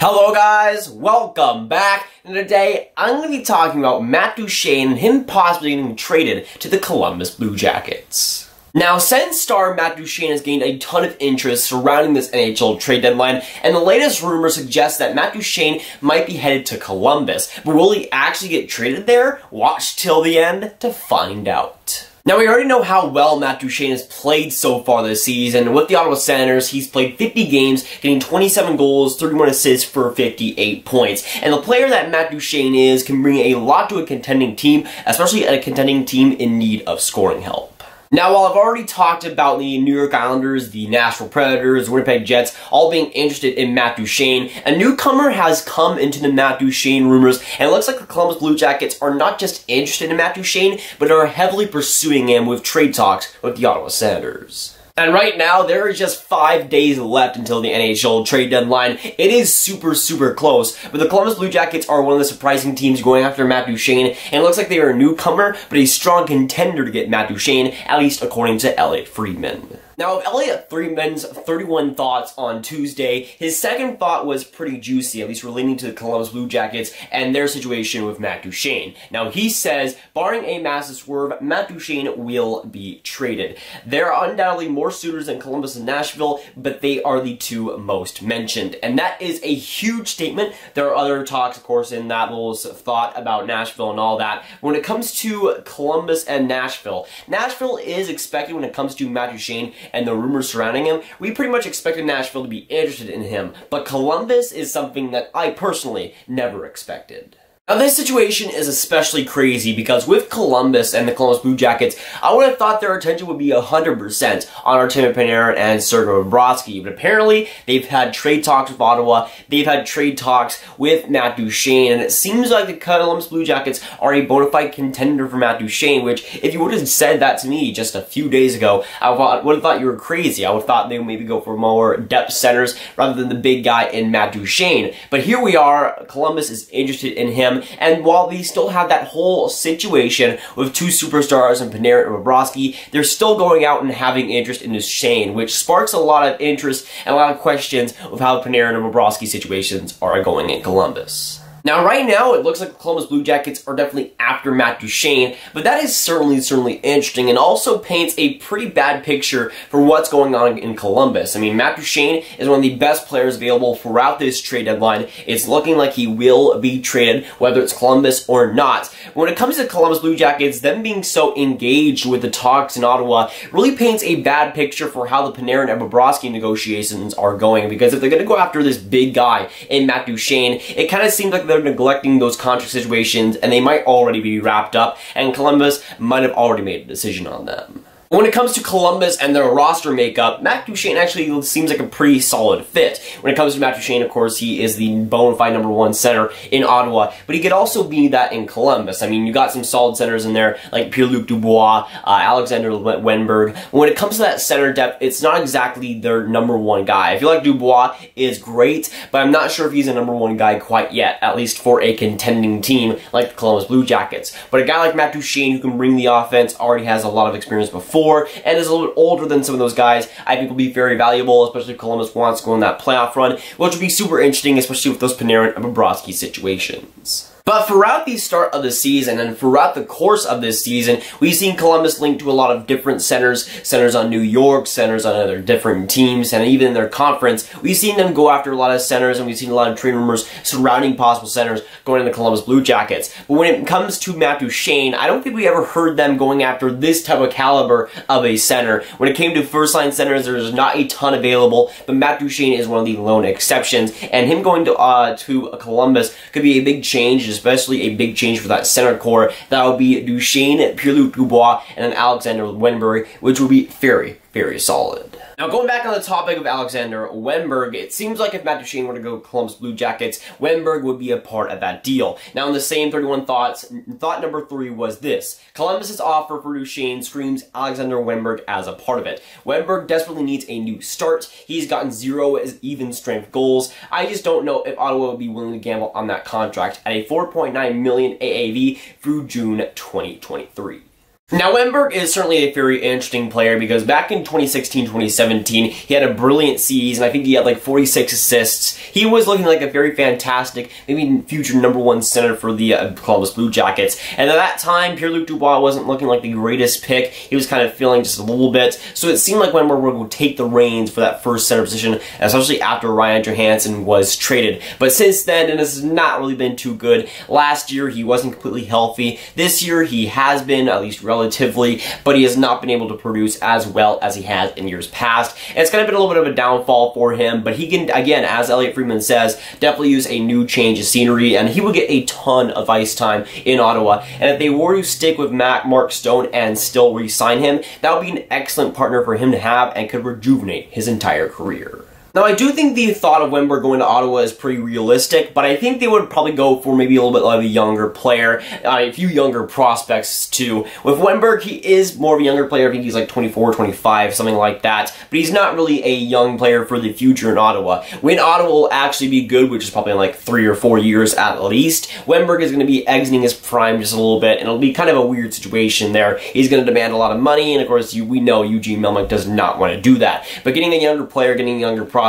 Hello guys, welcome back, and today I'm going to be talking about Matt Duchene and him possibly getting traded to the Columbus Blue Jackets. Now, Sens star Matt Duchene has gained a ton of interest surrounding this NHL trade deadline, and the latest rumor suggests that Matt Duchene might be headed to Columbus. But will he actually get traded there? Watch till the end to find out. Now, we already know how well Matt Duchene has played so far this season. With the Ottawa Senators, he's played 50 games, getting 27 goals, 31 assists for 58 points. And the player that Matt Duchene is can bring a lot to a contending team, especially a contending team in need of scoring help. Now, while I've already talked about the New York Islanders, the Nashville Predators, Winnipeg Jets, all being interested in Matt Duchene, a newcomer has come into the Matt Duchene rumors, and it looks like the Columbus Blue Jackets are not just interested in Matt Duchene, but are heavily pursuing him with trade talks with the Ottawa Senators. And right now, there is just 5 days left until the NHL trade deadline. It is super close, but the Columbus Blue Jackets are one of the surprising teams going after Matt Duchene, and it looks like they are a newcomer, but a strong contender to get Matt Duchene, at least according to Elliot Friedman. Now, of Elliot Friedman's 31 thoughts on Tuesday, his second thought was pretty juicy, at least relating to the Columbus Blue Jackets and their situation with Matt Duchene. Now, he says, barring a massive swerve, Matt Duchene will be traded. There are undoubtedly more suitors than Columbus and Nashville, but they are the two most mentioned. And that is a huge statement. There are other talks, of course, in that little thought about Nashville and all that. When it comes to Columbus and Nashville, Nashville is expected when it comes to Matt Duchene and the rumors surrounding him, we pretty much expected Nashville to be interested in him, but Columbus is something that I personally never expected. Now, this situation is especially crazy because with Columbus and the Columbus Blue Jackets, I would have thought their attention would be 100% on Artemi Panarin and Sergei Bobrovsky, but apparently they've had trade talks with Ottawa, they've had trade talks with Matt Duchene, and it seems like the Columbus Blue Jackets are a bona fide contender for Matt Duchene, which if you would have said that to me just a few days ago, I would have thought you were crazy. I would have thought they would maybe go for more depth centers rather than the big guy in Matt Duchene. But here we are, Columbus is interested in him. And while they still have that whole situation with two superstars in Panarin and Bobrovsky, they're still going out and having interest in Duchene, which sparks a lot of interest and a lot of questions of how Panarin and Bobrovsky situations are going in Columbus. Now, right now, it looks like the Columbus Blue Jackets are definitely after Matt Duchene, but that is certainly interesting and also paints a pretty bad picture for what's going on in Columbus. I mean, Matt Duchene is one of the best players available throughout this trade deadline. It's looking like he will be traded, whether it's Columbus or not. When it comes to Columbus Blue Jackets, them being so engaged with the talks in Ottawa really paints a bad picture for how the Panarin and Bobrovsky negotiations are going, because if they're going to go after this big guy in Matt Duchene, it kind of seems like they're neglecting those contract situations, and they might already be wrapped up, and Columbus might have already made a decision on them. When it comes to Columbus and their roster makeup, Matt Duchene actually seems like a pretty solid fit. When it comes to Matt Duchene, of course, he is the bona fide #1 center in Ottawa, but he could also be that in Columbus. I mean, you got some solid centers in there, like Pierre-Luc Dubois, Alexander Wenberg. When it comes to that center depth, it's not exactly their #1 guy. I feel like Dubois is great, but I'm not sure if he's a #1 guy quite yet, at least for a contending team like the Columbus Blue Jackets. But a guy like Matt Duchene, who can bring the offense, already has a lot of experience before, and is a little bit older than some of those guys, I think will be very valuable, especially if Columbus wants to go on that playoff run, which would be super interesting, especially with those Panarin and Bobrovsky situations. But throughout the start of the season and throughout the course of this season, we've seen Columbus linked to a lot of different centers, centers on New York, centers on other different teams, and even in their conference, we've seen them go after a lot of centers, and we've seen a lot of trade rumors surrounding possible centers going to the Columbus Blue Jackets. But when it comes to Matt Duchene, I don't think we ever heard them going after this type of caliber of a center. When it came to first-line centers, there's not a ton available, but Matt Duchene is one of the lone exceptions, and him going to Columbus could be a big change, especially a big change for that center core. That would be Duchene, Pierre-Luc Dubois, and then Alexander Wenberg, which would be very solid. Now, going back on the topic of Alexander Wenberg, it seems like if Matt Duchene were to go Columbus Blue Jackets, Wenberg would be a part of that deal. Now, in the same 31 thoughts, thought number 3 was this: Columbus's offer for Duchene screams Alexander Wenberg as a part of it. Wenberg desperately needs a new start. He's gotten 0 even strength goals. I just don't know if Ottawa would be willing to gamble on that contract at a $4.9 million AAV through June 2023. Now, Wennberg is certainly a very interesting player because back in 2016-2017, he had a brilliant season. I think he had like 46 assists. He was looking like a very fantastic, maybe future #1 center for the Columbus Blue Jackets. And at that time, Pierre-Luc Dubois wasn't looking like the greatest pick. He was kind of feeling just a little bit. So it seemed like Wennberg would take the reins for that first center position, especially after Ryan Johansson was traded. But since then, it has not really been too good. Last year, he wasn't completely healthy. This year, he has been, at least relatively, but he has not been able to produce as well as he has in years past. And it's kind of been a little bit of a downfall for him, but he can, again, as Elliot Friedman says, definitely use a new change of scenery, and he will get a ton of ice time in Ottawa. And if they were to stick with Mark Stone and still re-sign him, that would be an excellent partner for him to have and could rejuvenate his entire career. Now, I do think the thought of Wennberg going to Ottawa is pretty realistic, but I think they would probably go for maybe a little bit like a younger player, a few younger prospects too. With Wennberg, he is more of a younger player. I think he's like 24, 25, something like that, but he's not really a young player for the future in Ottawa. When Ottawa will actually be good, which is probably in like 3 or 4 years at least, Wennberg is going to be exiting his prime just a little bit, and it'll be kind of a weird situation there. He's going to demand a lot of money, and of course, we know Eugene Melnyk does not want to do that. But getting a younger player, getting a younger prospect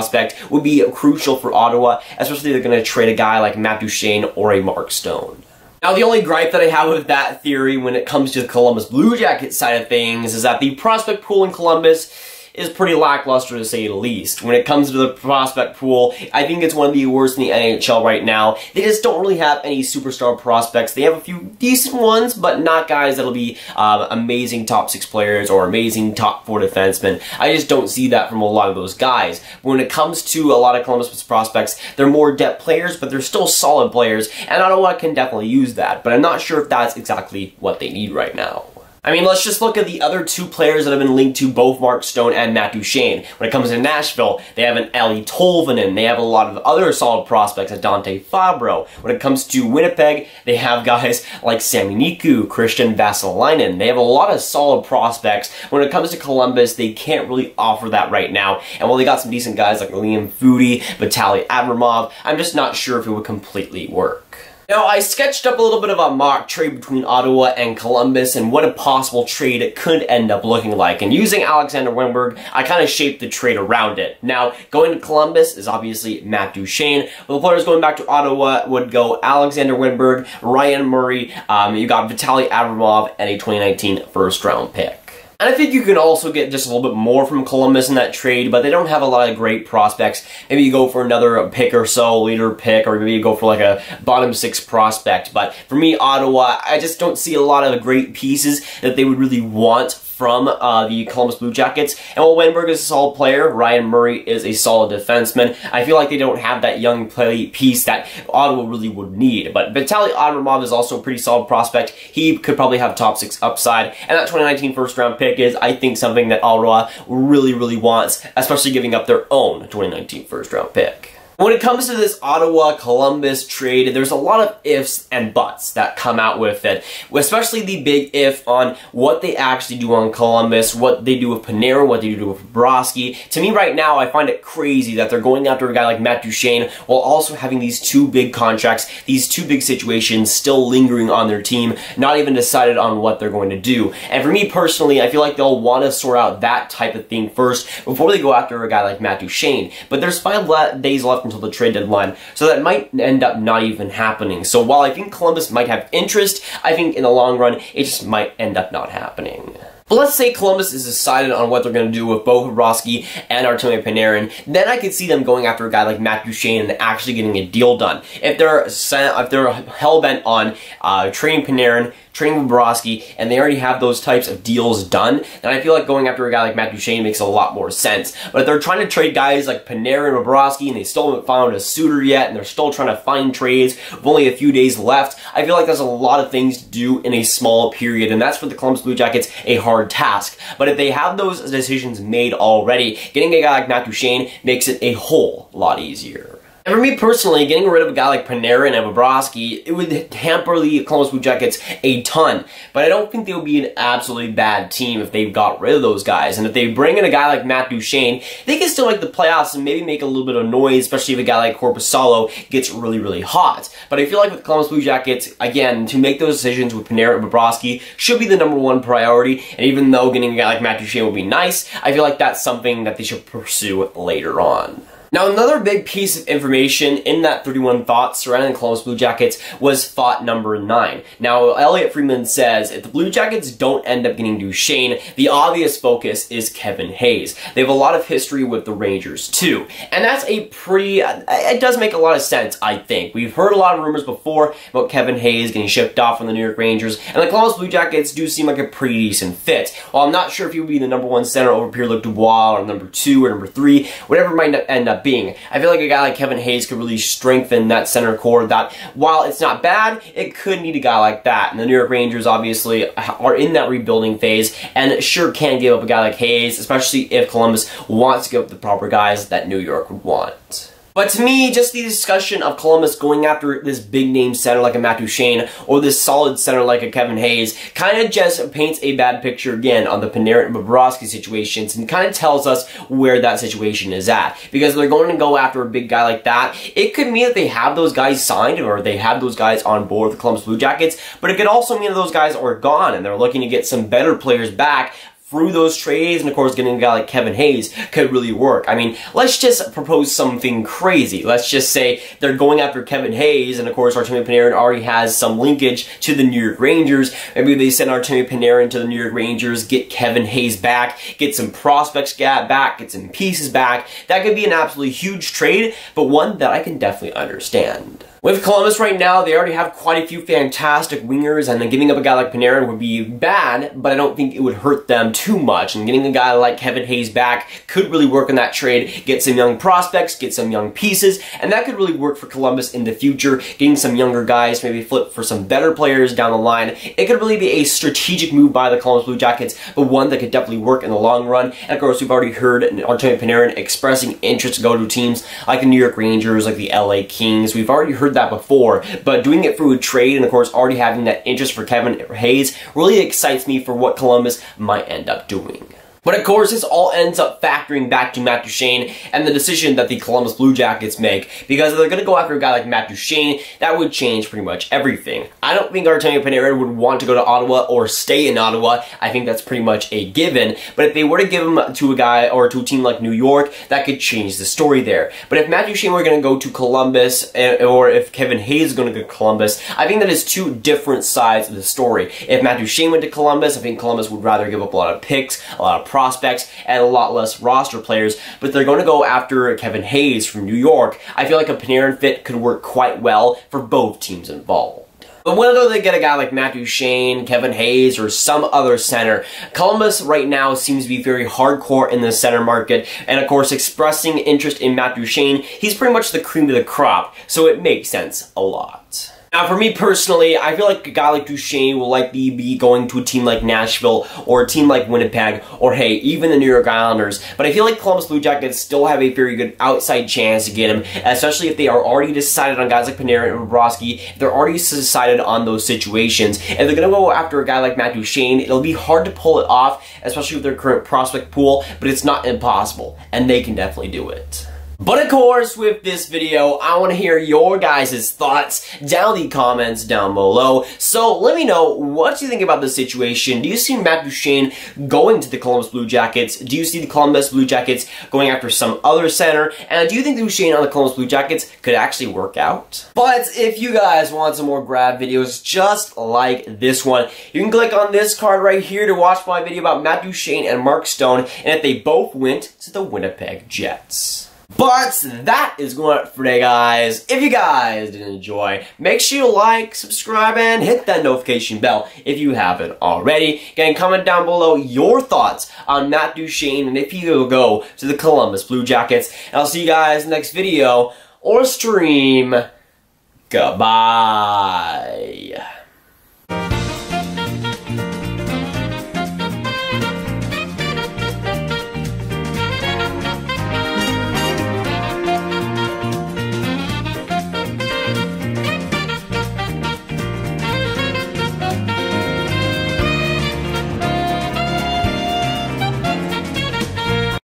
would be crucial for Ottawa, especially if they're going to trade a guy like Matt Duchene or a Mark Stone. Now, the only gripe that I have with that theory when it comes to the Columbus Blue Jackets side of things is that the prospect pool in Columbus is pretty lackluster, to say the least. When it comes to the prospect pool, I think it's one of the worst in the NHL right now. They just don't really have any superstar prospects. They have a few decent ones, but not guys that'll be amazing top 6 players or amazing top 4 defensemen. I just don't see that from a lot of those guys. But when it comes to a lot of Columbus prospects, they're more depth players, but they're still solid players, and Ottawa can definitely use that. But I'm not sure if that's exactly what they need right now. I mean, let's just look at the other 2 players that have been linked to both Mark Stone and Matt Duchene. When it comes to Nashville, they have an Eeli Tolvanen. They have a lot of other solid prospects, like Dante Fabro. When it comes to Winnipeg, they have guys like Sami Niku, Christian Vasilinen. They have a lot of solid prospects. When it comes to Columbus, they can't really offer that right now. And while they got some decent guys like Liam Foudy, Vitaly Abramov, I'm just not sure if it would completely work. Now, I sketched up a little bit of a mock trade between Ottawa and Columbus and what a possible trade it could end up looking like. And using Alexander Wennberg, I kind of shaped the trade around it. Now, going to Columbus is obviously Matt Duchene. The players going back to Ottawa would go Alexander Wennberg, Ryan Murray, you got Vitaly Abramov, and a 2019 first-round pick. And I think you can also get just a little bit more from Columbus in that trade, but they don't have a lot of great prospects. Maybe you go for another pick or so, later pick, or maybe you go for like a bottom 6 prospect. But for me, Ottawa, I just don't see a lot of great pieces that they would really want from the Columbus Blue Jackets. And while Wennberg is a solid player, Ryan Murray is a solid defenseman. I feel like they don't have that young play piece that Ottawa really would need. But Vitaly Abramov is also a pretty solid prospect. He could probably have top 6 upside. And that 2019 first-round pick is, I think, something that Ottawa really, really wants, especially giving up their own 2019 first-round pick. When it comes to this Ottawa-Columbus trade, there's a lot of ifs and buts that come out with it, especially the big if on what they actually do on Columbus, what they do with Panarin, what they do with Bobrovsky. To me right now, I find it crazy that they're going after a guy like Matt Duchene while also having these 2 big contracts, these 2 big situations still lingering on their team, not even decided on what they're going to do. And for me personally, I feel like they'll want to sort out that type of thing first before they go after a guy like Matt Duchene. But there's 5 days left until the trade deadline, so that might end up not even happening. So while I think Columbus might have interest, I think in the long run, it just might end up not happening. But let's say Columbus is decided on what they're going to do with both Bobrovsky and Artemi Panarin, then I could see them going after a guy like Matt Duchene and actually getting a deal done. If they're hell-bent on trading Panarin, trading Bobrovsky, and they already have those types of deals done, then I feel like going after a guy like Matt Duchene makes a lot more sense. But if they're trying to trade guys like Panarin and Bobrovsky and they still haven't found a suitor yet, and they're still trying to find trades with only a few days left, I feel like there's a lot of things to do in a small period, and that's for the Columbus Blue Jackets a hard task. But if they have those decisions made already, getting a guy like Matt Duchene makes it a whole lot easier. And for me personally, getting rid of a guy like Panarin and Bobrovsky, it would hamper the Columbus Blue Jackets a ton. But I don't think they would be an absolutely bad team if they got rid of those guys. And if they bring in a guy like Matt Duchene, they can still make the playoffs and maybe make a little bit of noise, especially if a guy like Korpisalo gets really, really hot. But I feel like with the Columbus Blue Jackets, again, to make those decisions with Panarin and Bobrovsky should be the #1 priority. And even though getting a guy like Matt Duchene would be nice, I feel like that's something that they should pursue later on. Now, another big piece of information in that 31 thoughts surrounding the Columbus Blue Jackets was thought number 9. Now, Elliot Friedman says, if the Blue Jackets don't end up getting Duchene, the obvious focus is Kevin Hayes. They have a lot of history with the Rangers, too. And that's a pretty, it does make a lot of sense, I think. We've heard a lot of rumors before about Kevin Hayes getting shipped off from the New York Rangers, and the Columbus Blue Jackets do seem like a pretty decent fit. While I'm not sure if he would be the #1 center over Pierre-Luc Dubois, or #2 or #3, whatever it might end up being. I feel like a guy like Kevin Hayes could really strengthen that center core that, while it's not bad, it could need a guy like that. And the New York Rangers obviously are in that rebuilding phase and sure can give up a guy like Hayes, especially if Columbus wants to give up the proper guys that New York would want. But to me, just the discussion of Columbus going after this big-name center like a Matt Duchene or this solid center like a Kevin Hayes kind of just paints a bad picture again on the Panarin and Bobrovsky situations and kind of tells us where that situation is at. Because they're going to go after a big guy like that. It could mean that they have those guys signed or they have those guys on board with the Columbus Blue Jackets, but it could also mean that those guys are gone and they're looking to get some better players back through those trades, and of course getting a guy like Kevin Hayes could really work. I mean, let's just propose something crazy. Let's just say they're going after Kevin Hayes, and of course Artemi Panarin already has some linkage to the New York Rangers. Maybe they send Artemi Panarin to the New York Rangers, get Kevin Hayes back, get some prospects back, get some pieces back. That could be an absolutely huge trade, but one that I can definitely understand. With Columbus right now, they already have quite a few fantastic wingers, and then giving up a guy like Panarin would be bad, but I don't think it would hurt them too much. And getting a guy like Kevin Hayes back could really work in that trade, get some young prospects, get some young pieces, and that could really work for Columbus in the future, getting some younger guys, maybe flip for some better players down the line. It could really be a strategic move by the Columbus Blue Jackets, but one that could definitely work in the long run. And of course, we've already heard Artemi Panarin expressing interest to go to teams like the New York Rangers, like the LA Kings. We've already heard that before, but doing it through a trade and of course already having that interest for Kevin Hayes really excites me for what Columbus might end up doing. But of course, this all ends up factoring back to Matt Duchene and the decision that the Columbus Blue Jackets make, because if they're going to go after a guy like Matt Duchene, that would change pretty much everything. I don't think Artemi Panarin would want to go to Ottawa or stay in Ottawa. I think that's pretty much a given. But if they were to give him to a guy or to a team like New York, that could change the story there. But if Matt Duchene were going to go to Columbus, or if Kevin Hayes is going to go to Columbus, I think that is two different sides of the story. If Matt Duchene went to Columbus, I think Columbus would rather give up a lot of picks, a lot of prospects, and a lot less roster players, but they're going to go after Kevin Hayes from New York. I feel like a Panarin fit could work quite well for both teams involved. But whether they get a guy like Matt Duchene, Kevin Hayes, or some other center, Columbus right now seems to be very hardcore in the center market, and of course expressing interest in Matt Duchene, he's pretty much the cream of the crop, so it makes sense a lot. Now, for me personally, I feel like a guy like Duchene will likely be going to a team like Nashville or a team like Winnipeg or, hey, even the New York Islanders. But I feel like Columbus Blue Jackets still have a very good outside chance to get him, especially if they are already decided on guys like Panarin and Bobrovsky. If they're already decided on those situations. If they're going to go after a guy like Matt Duchene, it'll be hard to pull it off, especially with their current prospect pool, but it's not impossible, and they can definitely do it. But of course, with this video, I want to hear your guys' thoughts down in the comments down below. So let me know, what do you think about this situation? Do you see Matt Duchene going to the Columbus Blue Jackets? Do you see the Columbus Blue Jackets going after some other center? And do you think Duchene on the Columbus Blue Jackets could actually work out? But if you guys want some more Grav videos just like this one, you can click on this card right here to watch my video about Matt Duchene and Mark Stone, and if they both went to the Winnipeg Jets. But that is going for today, guys. If you guys did enjoy, make sure you like, subscribe, and hit that notification bell if you haven't already. Again, comment down below your thoughts on Matt Duchene and if you will go to the Columbus Blue Jackets. And I'll see you guys next video or stream. Goodbye.